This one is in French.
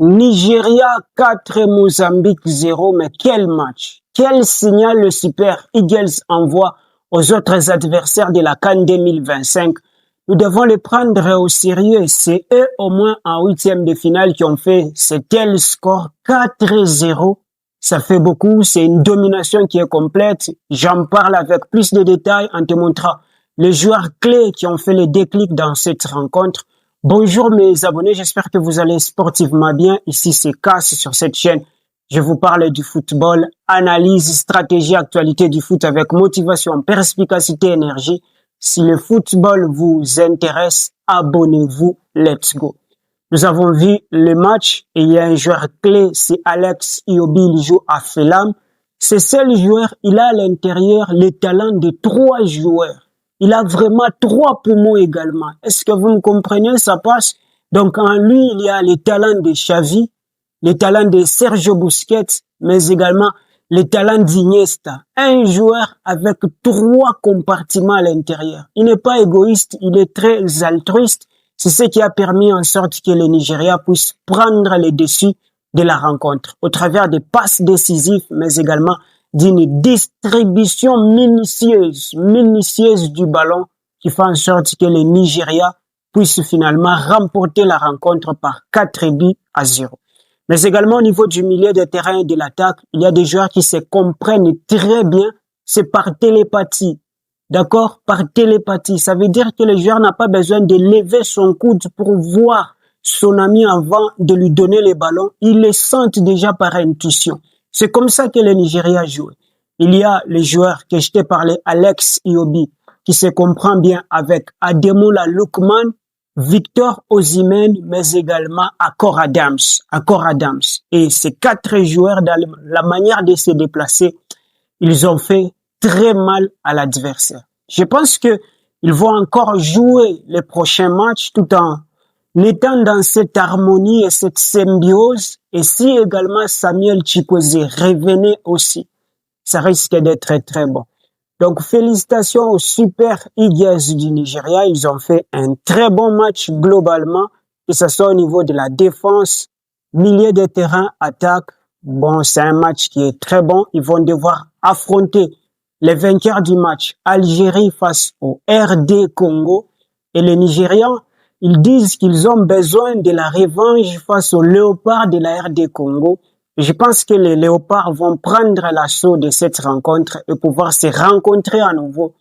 Nigeria 4, Mozambique 0, mais quel match! Quel signal le Super Eagles envoie aux autres adversaires de la CAN 2025. Nous devons les prendre au sérieux. C'est eux au moins en huitième de finale qui ont fait ce tel score 4-0. Ça fait beaucoup, c'est une domination qui est complète. J'en parle avec plus de détails en te montrant les joueurs clés qui ont fait le déclic dans cette rencontre. Bonjour mes abonnés, j'espère que vous allez sportivement bien. Ici c'est Cass sur cette chaîne. Je vous parle du football, analyse, stratégie, actualité du foot avec motivation, perspicacité, énergie. Si le football vous intéresse, abonnez-vous. Let's go. Nous avons vu le match et il y a un joueur clé, c'est Alex Iwobi, il joue à Fulham. Ce seul joueur, il a à l'intérieur le talent de 3 joueurs. Il a vraiment 3 poumons également. Est-ce que vous me comprenez? Ça passe. Donc en lui, il y a le talent de Xavi, le talent de Sergio Busquets, mais également le talent d'Iniesta. Un joueur avec 3 compartiments à l'intérieur. Il n'est pas égoïste, il est très altruiste. C'est ce qui a permis en sorte que le Nigeria puisse prendre le dessus de la rencontre au travers des passes décisives, mais également d'une distribution minutieuse du ballon qui fait en sorte que le Nigeria puisse finalement remporter la rencontre par 4-0. Mais également au niveau du milieu de terrain et de l'attaque, il y a des joueurs qui se comprennent très bien, c'est par télépathie. D'accord? Par télépathie. Ça veut dire que le joueur n'a pas besoin de lever son coude pour voir son ami avant de lui donner le ballon. Il le sent déjà par intuition. C'est comme ça que le Nigeria joue. Il y a le joueur que je t'ai parlé, Alex Iwobi, qui se comprend bien avec Ademola Lookman, Victor Osimhen, mais également Akor Adams. Et ces 4 joueurs, dans la manière de se déplacer, ils ont fait très mal à l'adversaire. Je pense que ils vont encore jouer les prochains matchs tout en étant dans cette harmonie et cette symbiose. Et si également Samuel Chukwueze revenait aussi, ça risque d'être très bon. Donc félicitations aux Super Eagles du Nigeria. Ils ont fait un très bon match globalement, que ce soit au niveau de la défense, milieu de terrain, attaque. Bon, c'est un match qui est très bon. Ils vont devoir affronter les vainqueurs du match, Algérie face au RD Congo. Et les Nigérians, ils disent qu'ils ont besoin de la revanche face aux léopards de la RD Congo. Et je pense que les léopards vont prendre l'assaut de cette rencontre et pouvoir se rencontrer à nouveau